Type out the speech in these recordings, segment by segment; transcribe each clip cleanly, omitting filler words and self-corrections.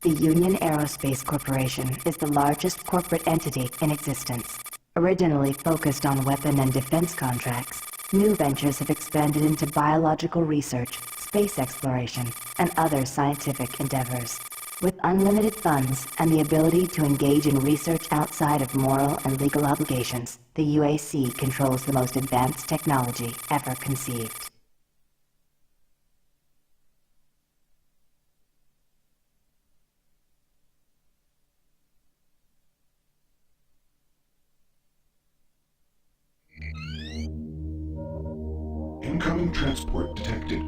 The Union Aerospace Corporation is the largest corporate entity in existence. Originally focused on weapon and defense contracts, new ventures have expanded into biological research, space exploration, and other scientific endeavors. With unlimited funds and the ability to engage in research outside of moral and legal obligations, the UAC controls the most advanced technology ever conceived. Incoming transport detected.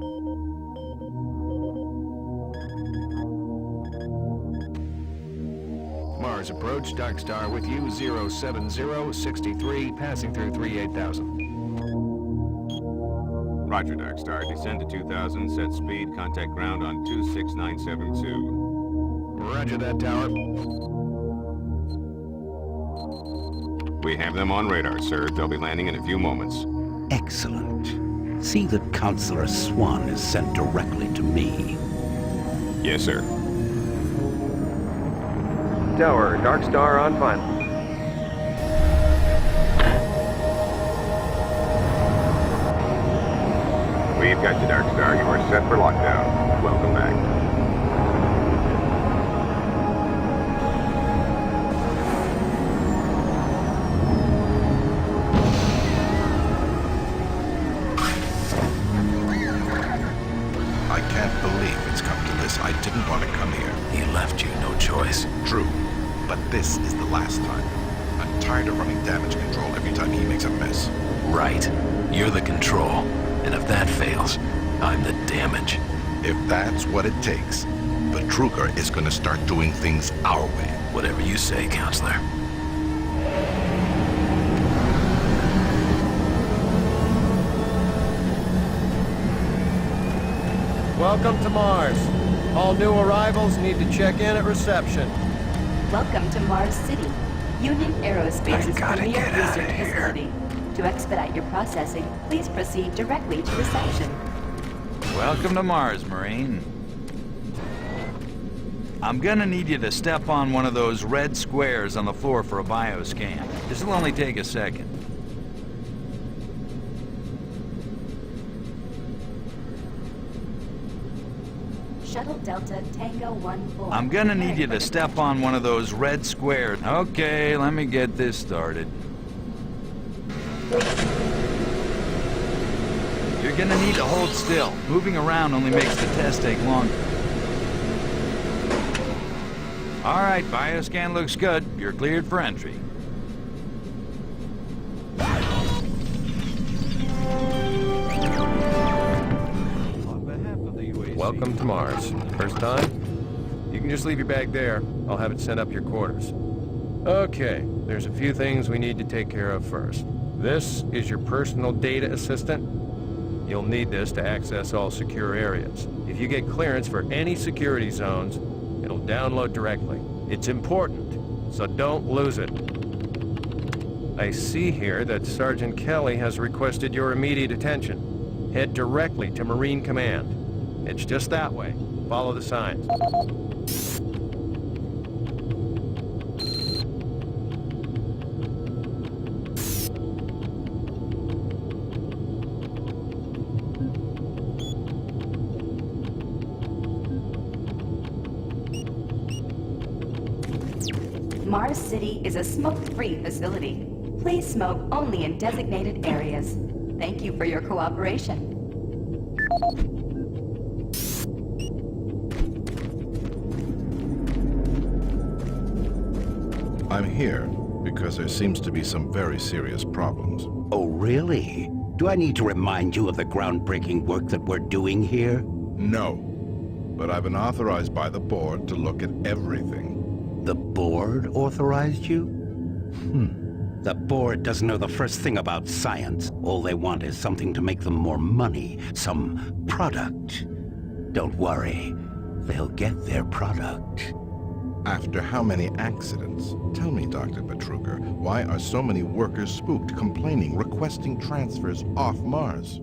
Mars approach, Dark Star with you, 07063, passing through 38,000. Roger, Dark Star. Descend to 2,000, set speed, contact ground on 26972. Roger that, tower. We have them on radar, sir. They'll be landing in a few moments. Excellent. See that Counselor Swan is sent directly to me. Yes, sir. Tower, Dark Star on final. We've got you, Dark Star. You are set for lockdown. Welcome back. I can't believe it's come to this. I didn't want to come here. He left you no choice. True, but this is the last time. I'm tired of running damage control every time he makes a mess. Right. You're the control. And if that fails, I'm the damage. If that's what it takes, the Truger is going to start doing things our way. Whatever you say, Counselor. Welcome to Mars. All new arrivals need to check in at reception. Welcome to Mars City, Union Aerospace's gotta premier get outta research here. facility. To expedite your processing, please proceed directly to reception. Welcome to Mars, Marine. I'm gonna need you to step on one of those red squares on the floor for a bioscan. This'll only take a second. Shuttle Delta Tango 14. I'm gonna need you to step on one of those red squares. Okay, let me get this started. You're gonna need to hold still. Moving around only makes the test take longer. All right, bioscan looks good. You're cleared for entry. On behalf of the UAC, Welcome to Mars. First time? You can just leave your bag there. I'll have it sent up your quarters. Okay, there's a few things we need to take care of first. This is your personal data assistant. You'll need this to access all secure areas. If you get clearance for any security zones, it'll download directly. It's important, so don't lose it. I see here that Sergeant Kelly has requested your immediate attention. Head directly to Marine Command. It's just that way. Follow the signs. Mars City is a smoke-free facility. Please smoke only in designated areas. Thank you for your cooperation. I'm here because there seems to be some very serious problems. Oh, really? Do I need to remind you of the groundbreaking work that we're doing here? No, but I've been authorized by the board to look at everything. The board authorized you? The board doesn't know the first thing about science. All they want is something to make them more money, some product. Don't worry, they'll get their product. After how many accidents? Tell me, Dr. Betruger, why are so many workers spooked, complaining, requesting transfers off Mars?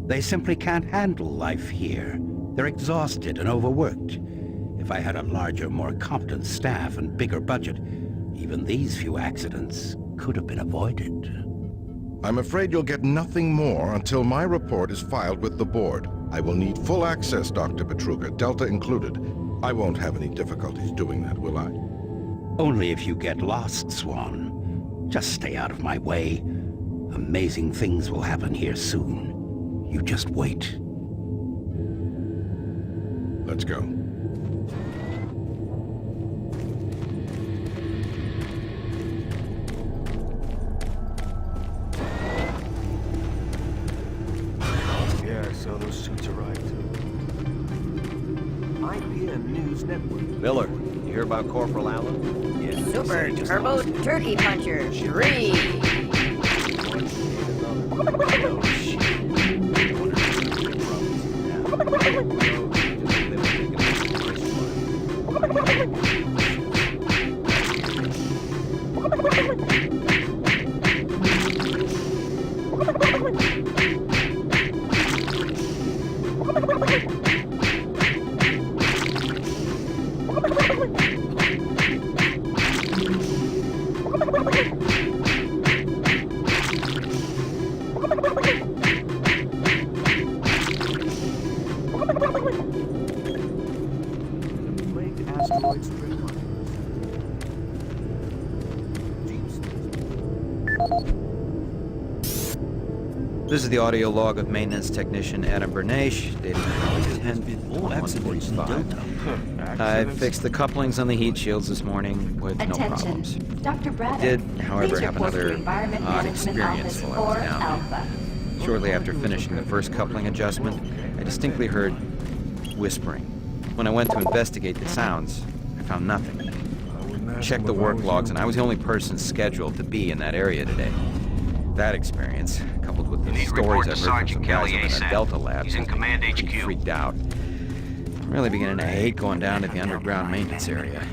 They simply can't handle life here. They're exhausted and overworked. If I had a larger, more competent staff and bigger budget, even these few accidents could have been avoided. I'm afraid you'll get nothing more until my report is filed with the board. I will need full access, Dr. Petruga, Delta included. I won't have any difficulties doing that, will I? Only if you get lost, Swan. Just stay out of my way. Amazing things will happen here soon. You just wait. Let's go. Yeah, I saw those suits arrive too. IBM News Network. Miller, you hear about Corporal Allen? Yeah. Super Turbo Turkey Puncher 3. This is the audio log of maintenance technician Adam Bernache, dated August 10th, I fixed the couplings on the heat shields this morning with no problems. Dr. Braddock. Did, however, have Please report to another the Environment odd Management experience Office while I was or down Alpha. there. Shortly after finishing the first coupling adjustment, I distinctly heard whispering. When I went to investigate the sounds, I found nothing. I checked the work logs, and I was the only person scheduled to be in that area today. That experience, coupled with the stories I've heard from some guys in the Delta labs, He's in Command has me HQ. freaked out. I'm really beginning to hate going down to the underground maintenance area.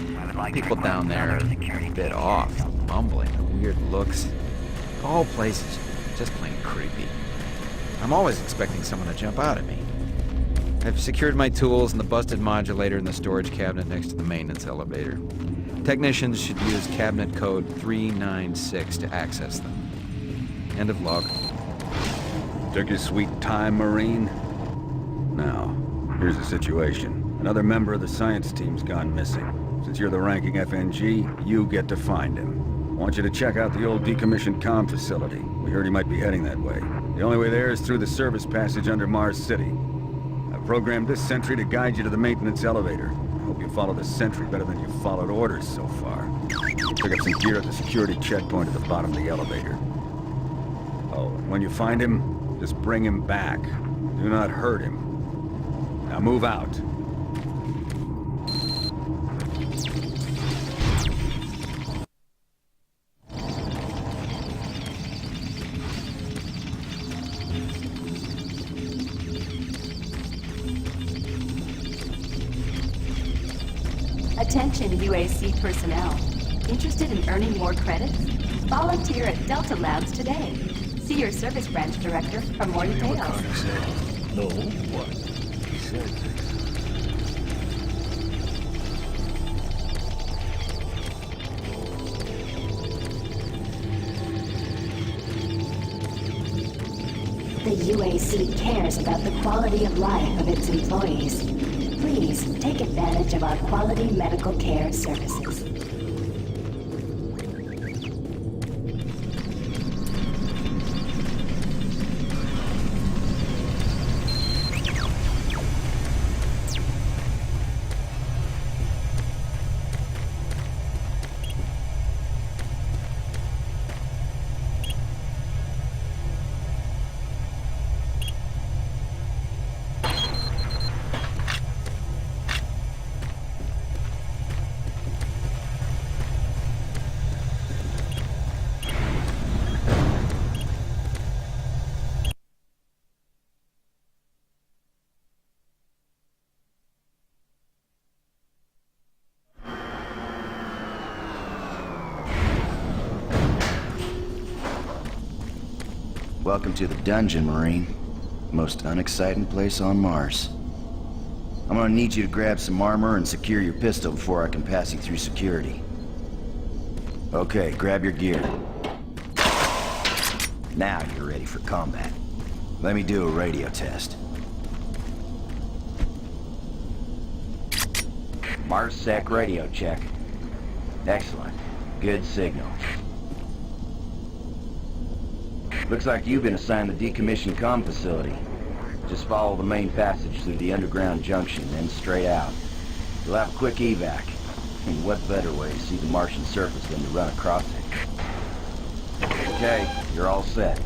People down there are a bit off, mumbling, weird looks. The whole place is just plain creepy. I'm always expecting someone to jump out at me. I've secured my tools and the busted modulator in the storage cabinet next to the maintenance elevator. Technicians should use cabinet code 396 to access them. End of log. Took your sweet time, Marine? Now, here's the situation. Another member of the science team's gone missing. Since you're the ranking FNG, you get to find him. I want you to check out the old decommissioned comm facility. We heard he might be heading that way. The only way there is through the service passage under Mars City. I've programmed this sentry to guide you to the maintenance elevator. I hope you follow the sentry better than you've followed orders so far. Pick up some gear at the security checkpoint at the bottom of the elevator. Oh, and when you find him, just bring him back. Do not hurt him. Now move out. Attention UAC personnel. Interested in earning more credits? Volunteer at Delta Labs today. See your service branch director for more details. No, what? He said this. The UAC cares about the quality of life of its employees. Please take advantage of our quality medical care services. Welcome to the dungeon, Marine. Most unexciting place on Mars. I'm gonna need you to grab some armor and secure your pistol before I can pass you through security. Okay, grab your gear. Now you're ready for combat. Let me do a radio test. MarsSec radio check. Excellent. Good signal. Looks like you've been assigned the decommissioned comm facility. Just follow the main passage through the underground junction, then straight out. You'll have a quick evac. And what better way to see the Martian surface than to run across it? Okay, you're all set.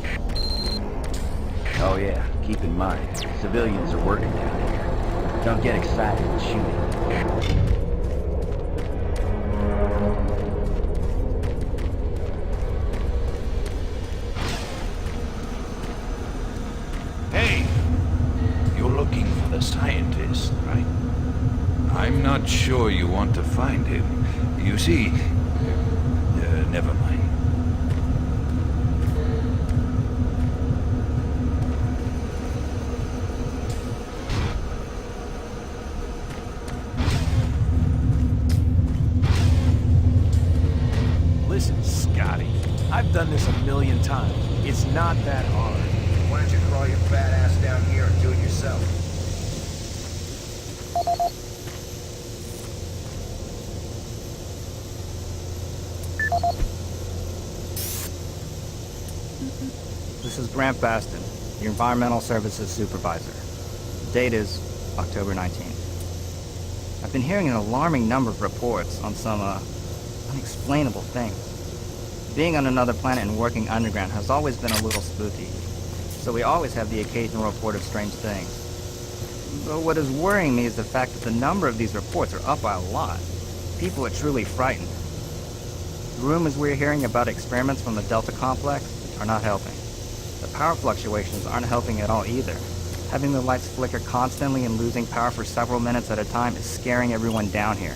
Oh yeah, keep in mind, civilians are working down here. Don't get excited and shoot. Hey! You're looking for the scientist, right? I'm not sure you want to find him. You see... never mind. Listen, Scotty, I've done this 1,000,000 times. It's not that hard. Why don't you crawl your fat ass down here and do it yourself? This is Grant Baston, your Environmental Services Supervisor. The date is October 19th. I've been hearing an alarming number of reports on some, unexplainable things. Being on another planet and working underground has always been a little spooky, so we always have the occasional report of strange things. But what is worrying me is the fact that the number of these reports are up by a lot. People are truly frightened. The rumors we're hearing about experiments from the Delta Complex are not helping. The power fluctuations aren't helping at all either. Having the lights flicker constantly and losing power for several minutes at a time is scaring everyone down here.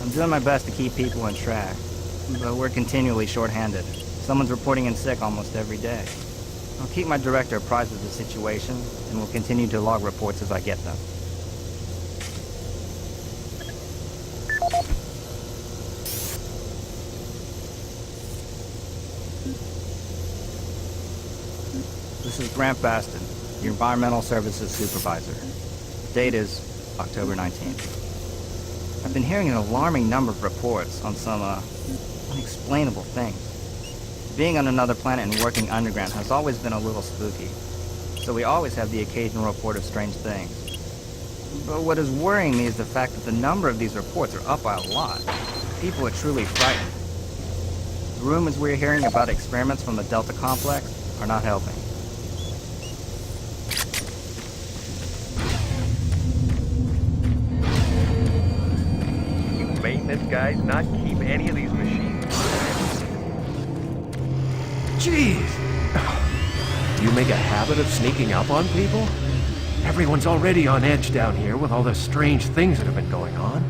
I'm doing my best to keep people on track, but we're continually short-handed. Someone's reporting in sick almost every day. I'll keep my director apprised of the situation, and will continue to log reports as I get them. This is Grant Baston, your Environmental Services Supervisor. The date is October 19th. I've been hearing an alarming number of reports on some, unexplainable things. Being on another planet and working underground has always been a little spooky, so we always have the occasional report of strange things. But what is worrying me is the fact that the number of these reports are up by a lot. People are truly frightened. The rumors we're hearing about experiments from the Delta Complex are not helping. Maintenance guys not keep any of these machines. Jeez! Do you make a habit of sneaking up on people? Everyone's already on edge down here with all the strange things that have been going on.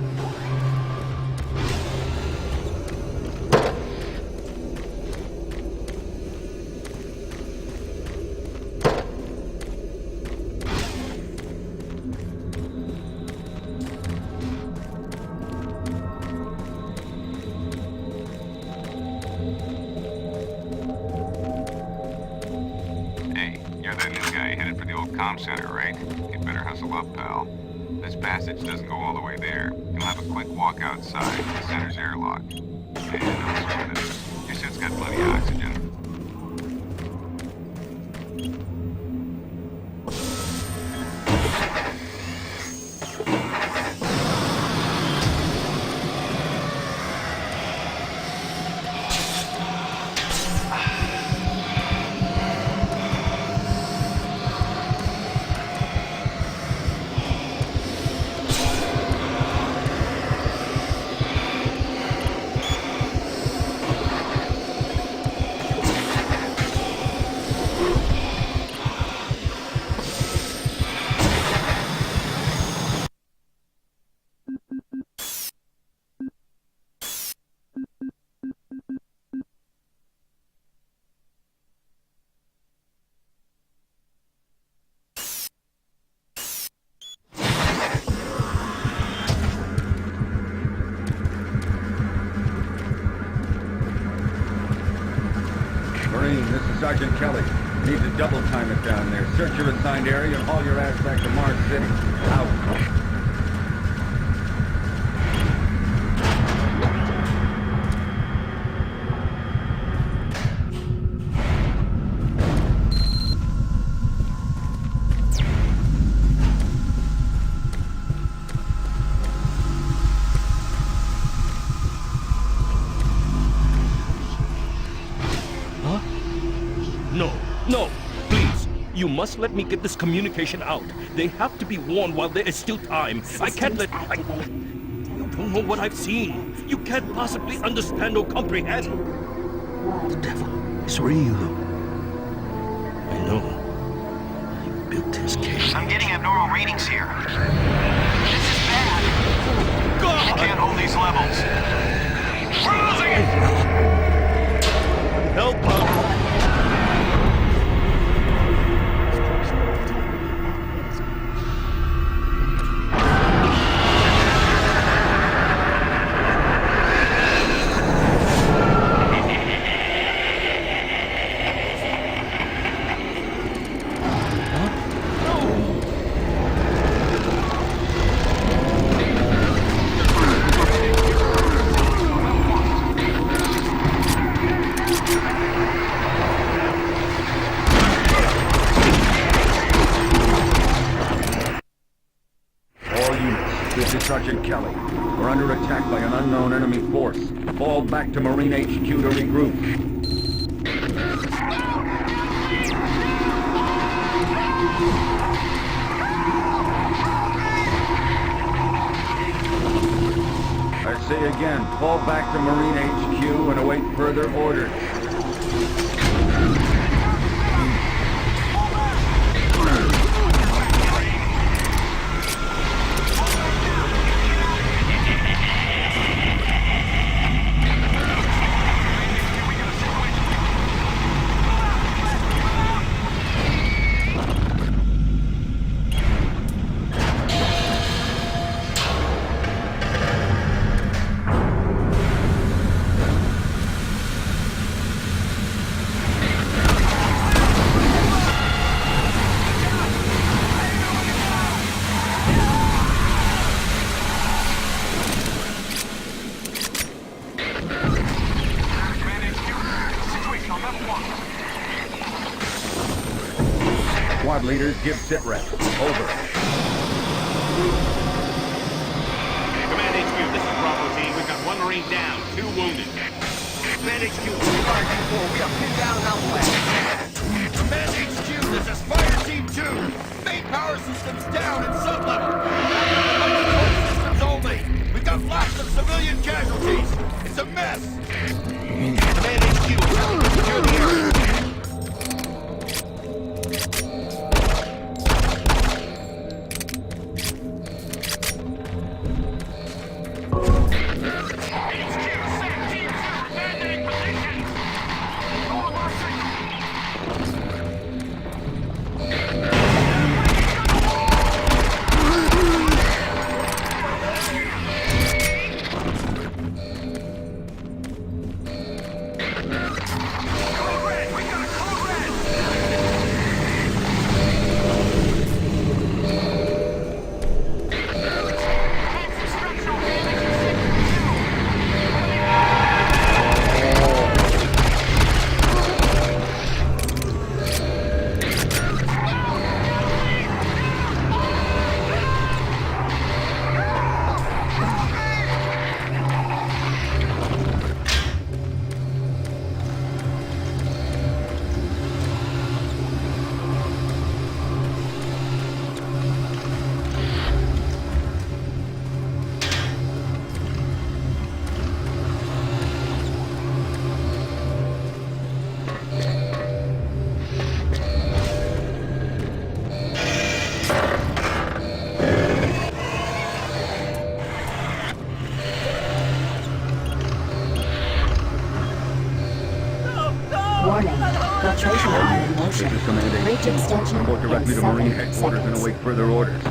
comm center, right? You'd better hustle up, pal. This passage doesn't go all the way there. You'll have a quick walk outside. The center's airlocked. And also this. Your suit's got plenty of oxygen. Marine, this is Sergeant Kelly. Need to double time it down there. Search your assigned area and haul your ass back to Mars City. Out. No, please. You must let me get this communication out. They have to be warned while there is still time. I can't let... You don't know what I've seen. You can't possibly understand or comprehend. The devil is real. I know. I built his cage. I'm getting abnormal readings here. This is bad. God! I can't hold these levels. We're losing it! Help us! Sergeant Kelly. We're under attack by an unknown enemy force. Fall back to Marine HQ to regroup. I say again, fall back to Marine HQ and await further orders. Squad leaders, give sit reps. Over. Command HQ, this is Bravo team. We've got one Marine down, 2 wounded. Command HQ, we are pinned down and outflanked. Command HQ, this is Fire Team 2. Main power systems down in sub-level. Systems only. We've got lots of civilian casualties. It's a mess. Command HQ, secure the area. Warning. Filtration line in motion. This is Command Reach extension Report directly in to Marine 7 headquarters and seconds. await further orders.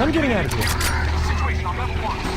I'm getting out of here. Situation on level 1.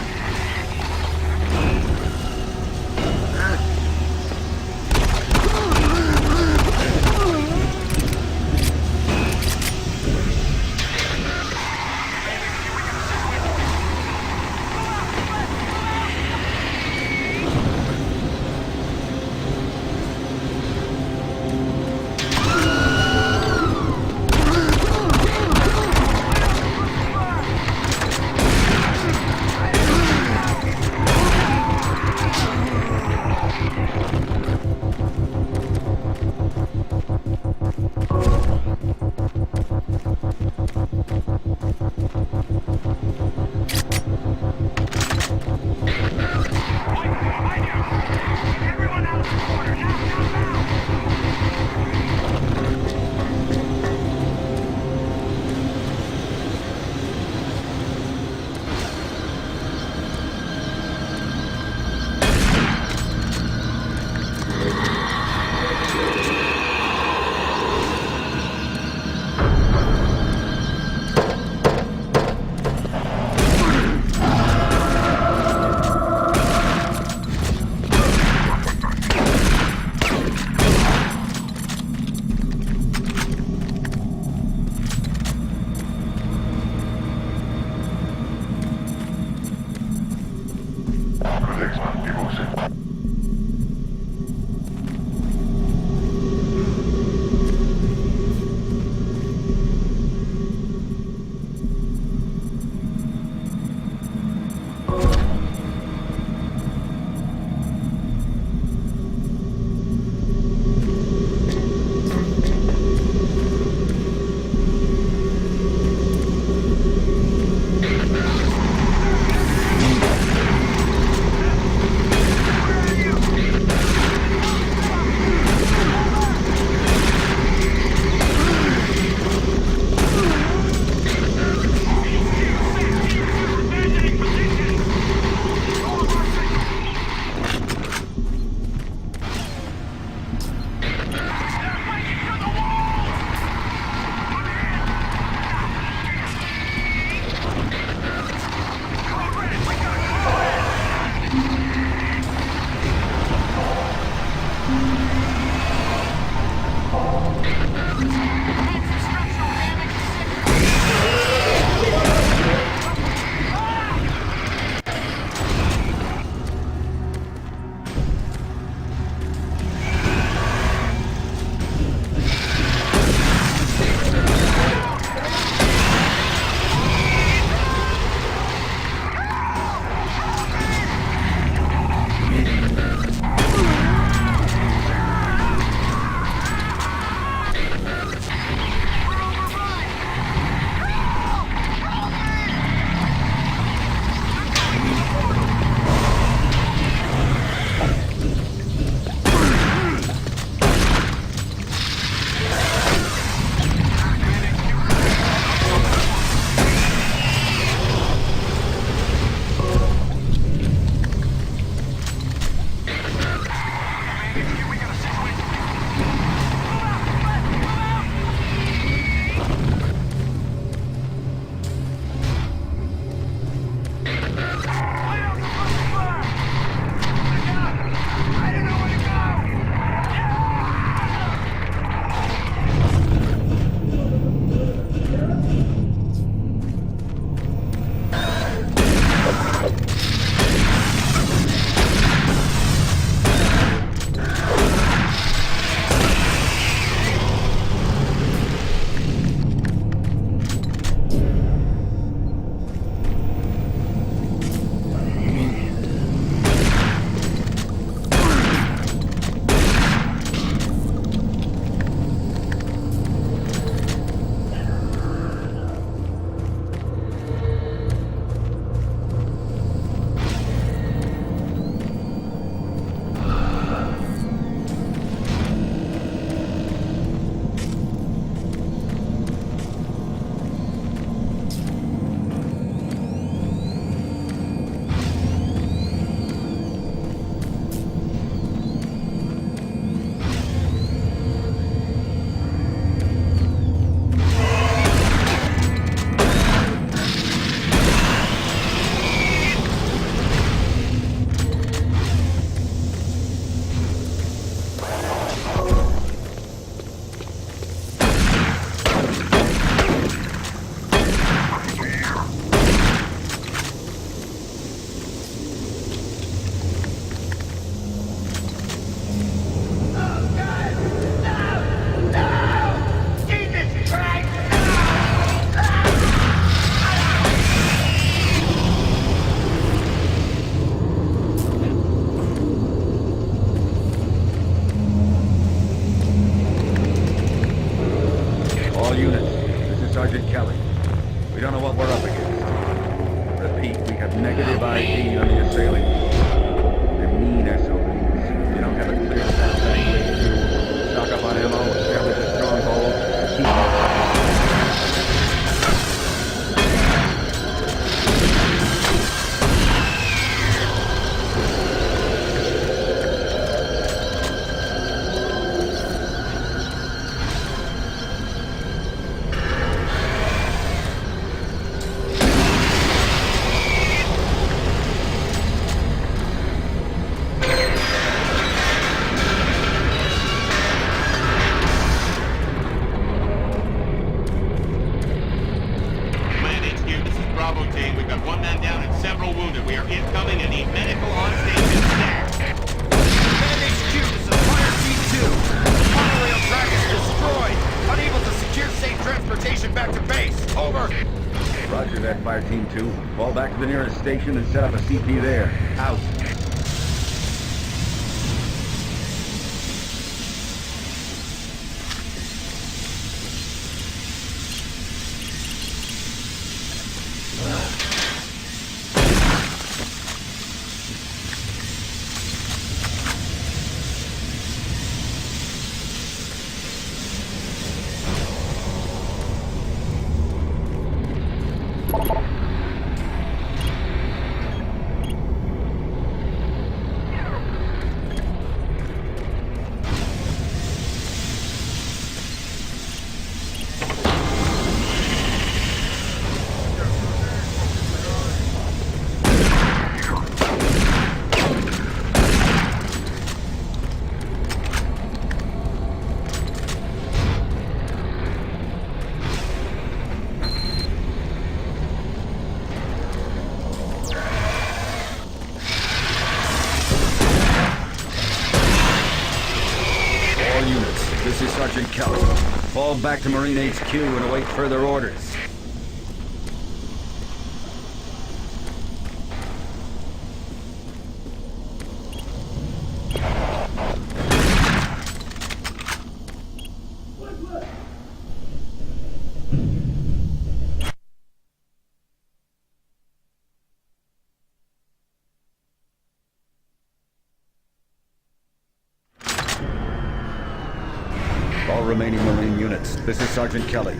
We don't know what we're up against. Repeat, we have negative ID on the assailant. They're mean SOBs. You don't have a clear path back. Stock up on ammo, establish a stronghold, and keep it. Station and set up a CP there. Out. Sergeant Kelly. Fall back to Marine HQ and await further orders. Remaining Marine units. This is Sergeant Kelly.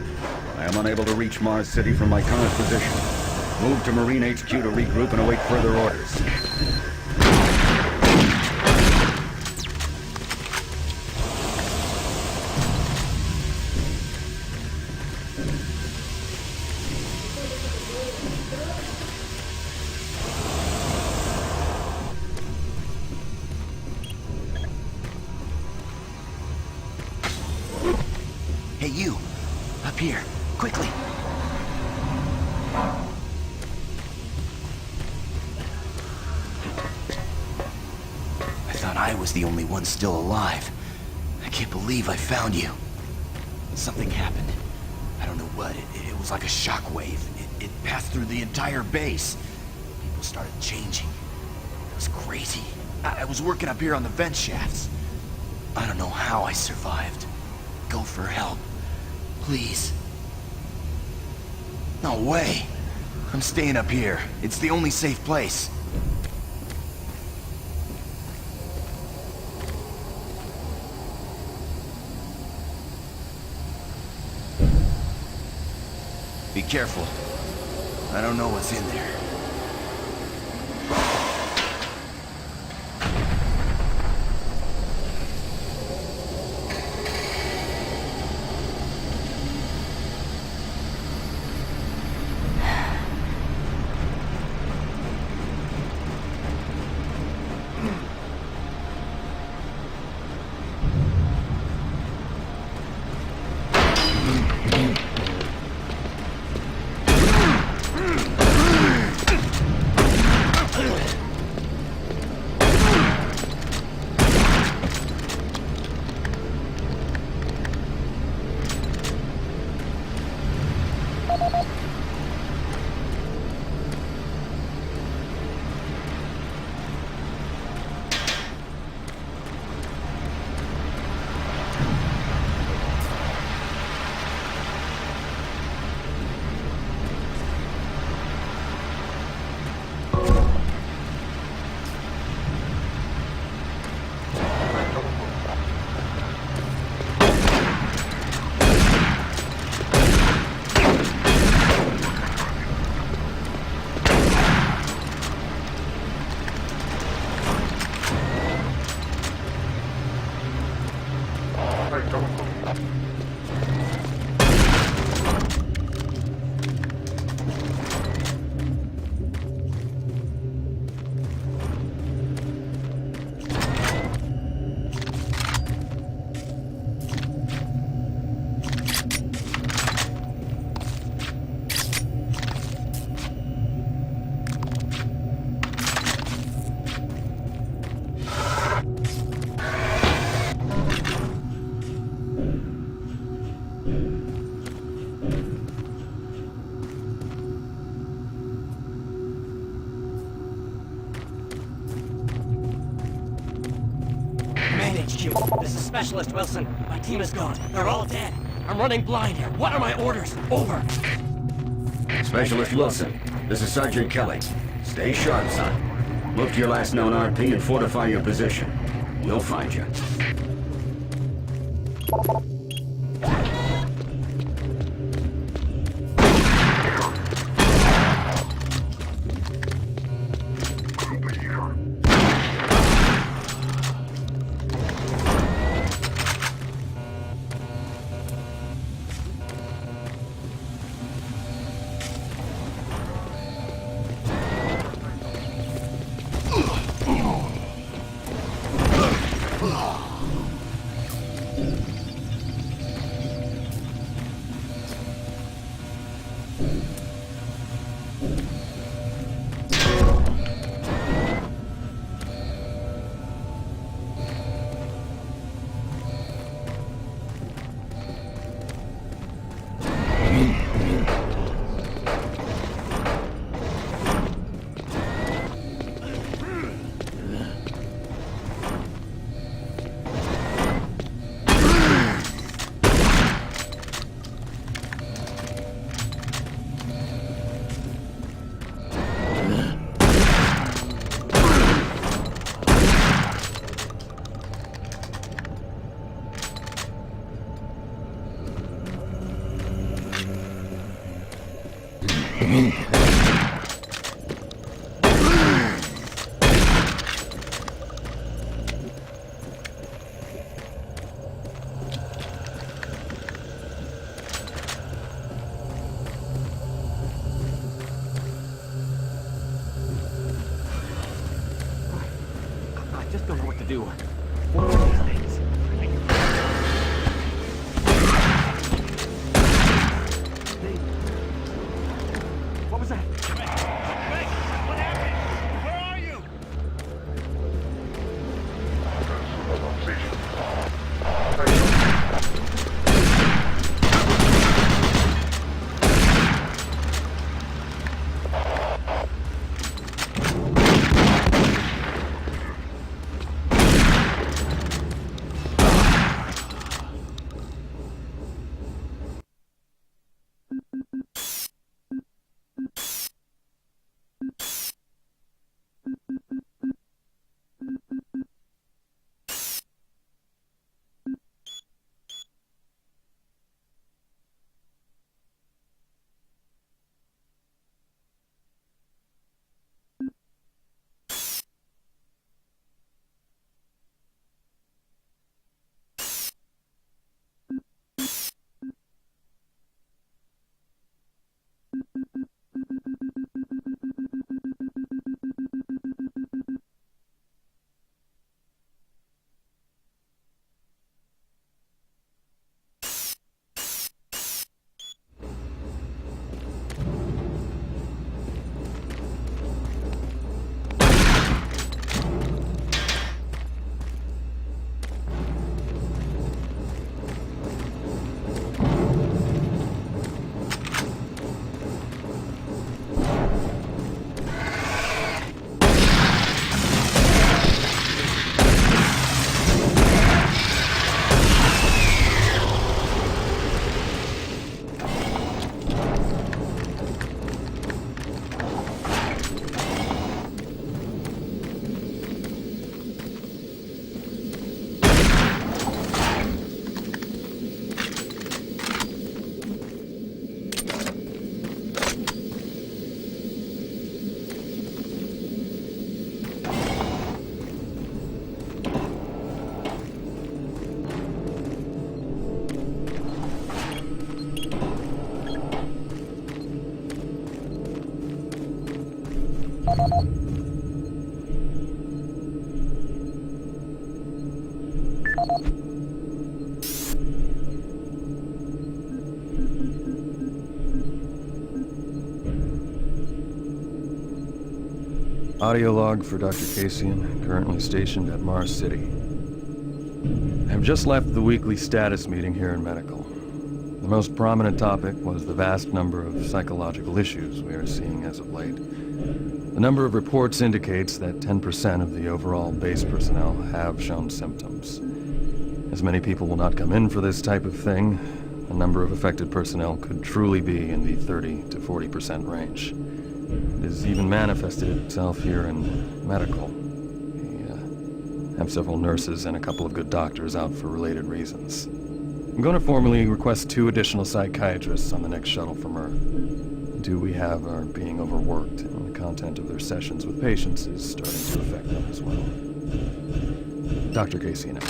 I am unable to reach Mars City from my current position. Move to Marine HQ to regroup and await further orders. Hey, you! Up here, quickly! I thought I was the only one still alive. I can't believe I found you. Something happened. I don't know what. It was like a shockwave. It passed through the entire base. People started changing. It was crazy. I was working up here on the vent shafts. I don't know how I survived. Go for help. Please. No way. I'm staying up here. It's the only safe place. Be careful. I don't know what's in there. HQ. This is Specialist Wilson. My team is gone. They're all dead. I'm running blind here. What are my orders? Over. Specialist Wilson, this is Sergeant Kelly. Stay sharp, son. Look to your last known RP and fortify your position. We'll find you. I just don't know what to do. What are these things? What was that? What happened? Where are you? Audio log for Dr. Casian, currently stationed at Mars City. I have just left the weekly status meeting here in Medical. The most prominent topic was the vast number of psychological issues we are seeing as of late. The number of reports indicates that 10% of the overall base personnel have shown symptoms. As many people will not come in for this type of thing, the number of affected personnel could truly be in the 30 to 40% range. It has even manifested itself here in medical. We have several nurses and a couple of good doctors out for related reasons. I'm going to formally request 2 additional psychiatrists on the next shuttle from Earth. 2 we have are being overworked, and the content of their sessions with patients is starting to affect them as well. Dr. Casey now.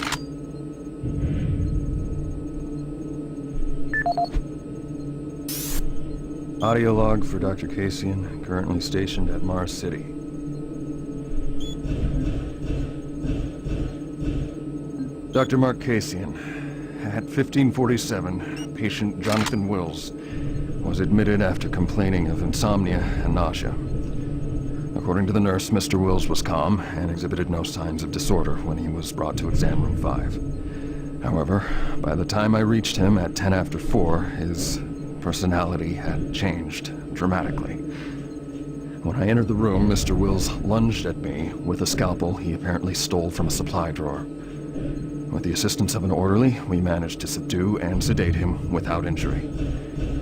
Audio log for Dr. Casian, currently stationed at Mars City. Dr. Mark Casian, at 1547, patient Jonathan Wills was admitted after complaining of insomnia and nausea. According to the nurse, Mr. Wills was calm and exhibited no signs of disorder when he was brought to exam room 5. However, by the time I reached him at 10 after 4, his personality had changed dramatically. When I entered the room, Mr. Wills lunged at me with a scalpel he apparently stole from a supply drawer. With the assistance of an orderly, we managed to subdue and sedate him without injury.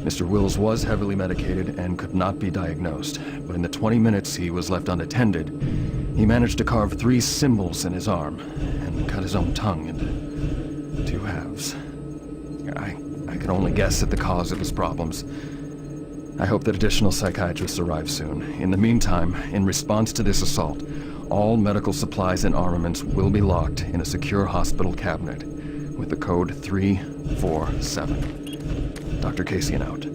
Mr. Wills was heavily medicated and could not be diagnosed, but in the 20 minutes he was left unattended, he managed to carve 3 symbols in his arm and cut his own tongue into 2 halves. I can only guess at the cause of his problems. I hope that additional psychiatrists arrive soon. In the meantime, in response to this assault, all medical supplies and armaments will be locked in a secure hospital cabinet with the code 347. Dr. Casian out.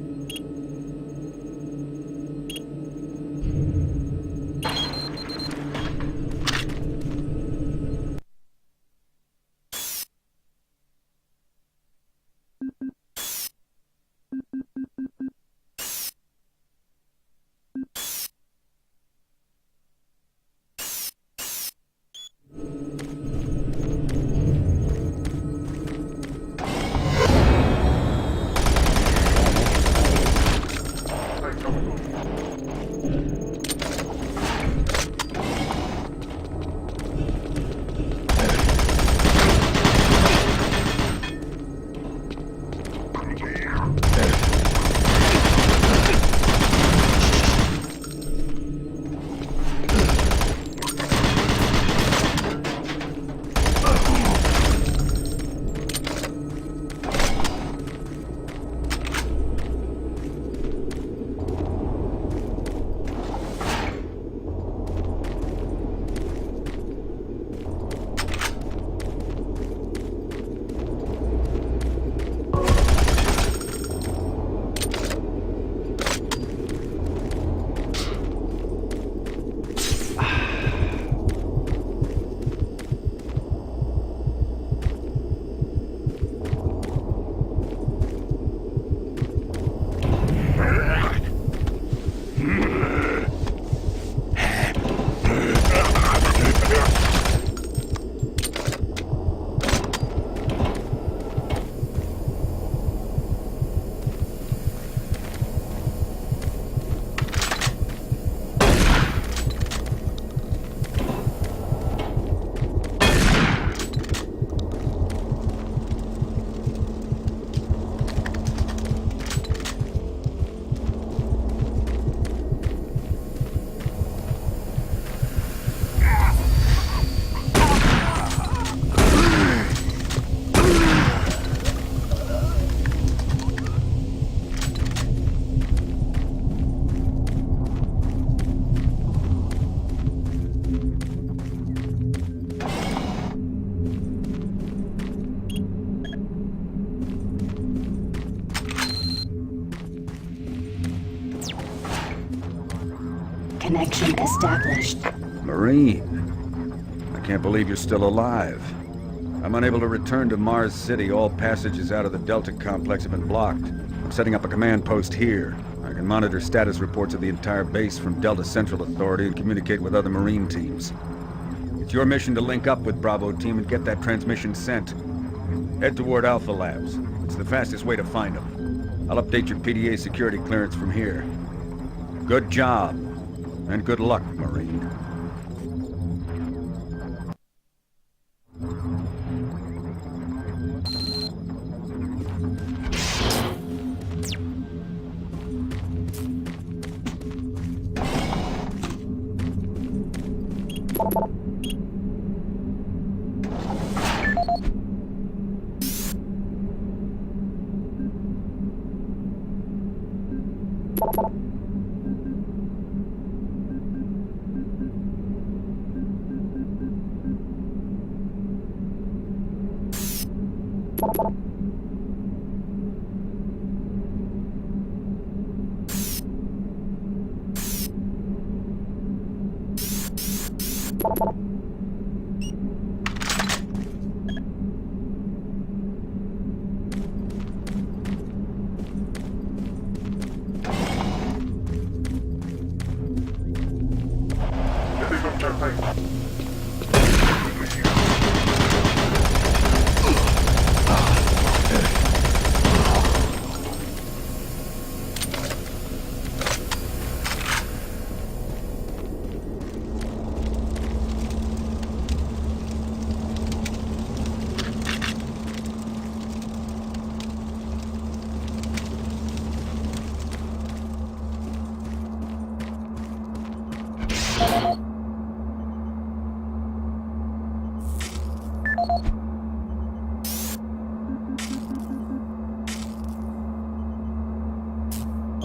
Connection established. Marine, I can't believe you're still alive. I'm unable to return to Mars City. All passages out of the Delta complex have been blocked. I'm setting up a command post here. I can monitor status reports of the entire base from Delta Central Authority and communicate with other Marine teams. It's your mission to link up with Bravo Team and get that transmission sent. Head toward Alpha Labs. It's the fastest way to find them. I'll update your PDA security clearance from here. Good job. And good luck, Marine.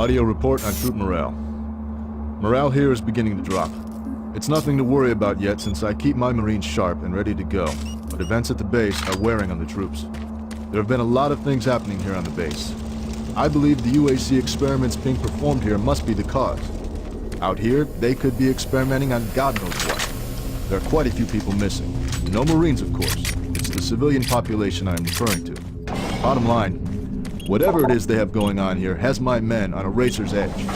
Audio report on troop morale. Morale here is beginning to drop. It's nothing to worry about yet since I keep my Marines sharp and ready to go, but events at the base are wearing on the troops. There have been a lot of things happening here on the base. I believe the UAC experiments being performed here must be the cause. Out here, they could be experimenting on God knows what. There are quite a few people missing. No Marines, of course. It's the civilian population I am referring to. Bottom line, whatever it is they have going on here has my men on a razor's edge.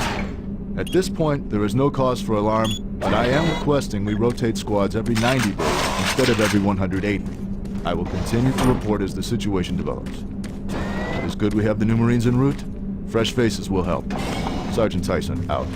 At this point, there is no cause for alarm, but I am requesting we rotate squads every 90 days instead of every 180. I will continue to report as the situation develops. It is good we have the new Marines en route. Fresh faces will help. Sergeant Tyson, out.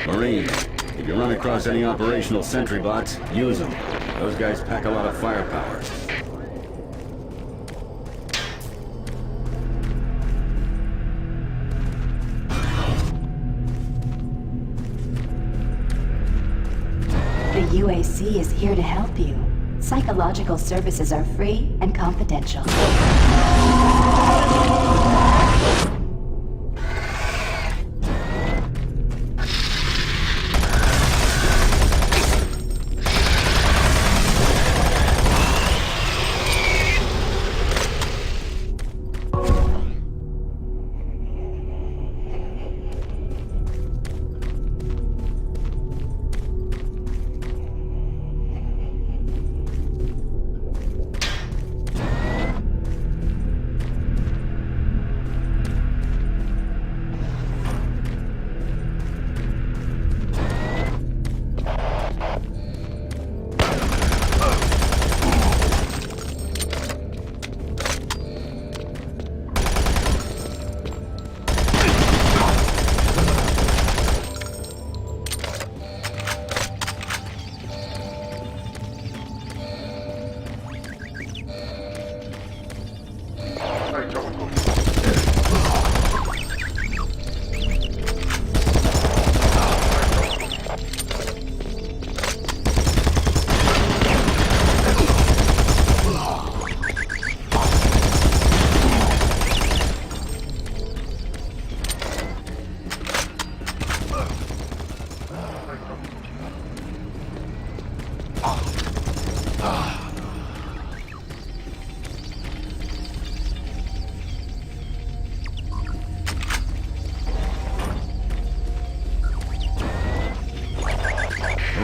Marine, if you run across any operational sentry bots, use them. Those guys pack a lot of firepower. The UAC is here to help you. Psychological services are free and confidential.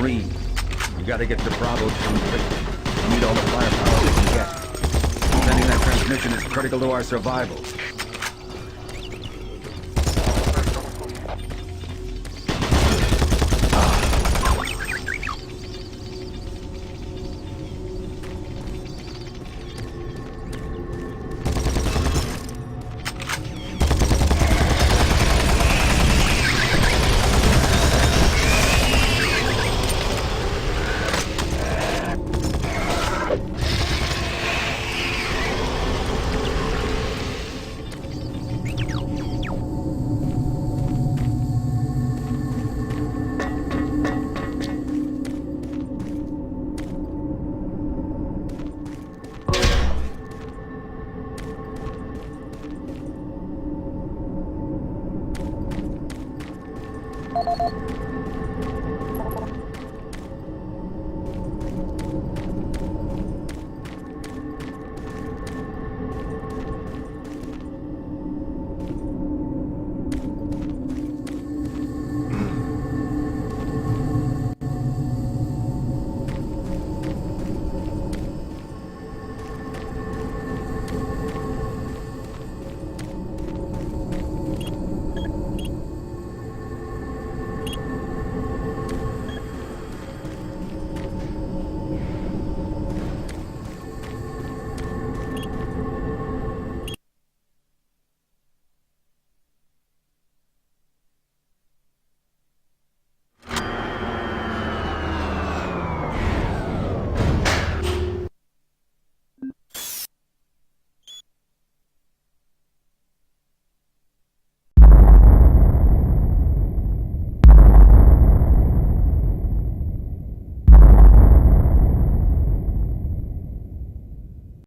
Marine, you gotta get to Bravo 2 quickly. We need all the firepower we can get. Sending that transmission is critical to our survival.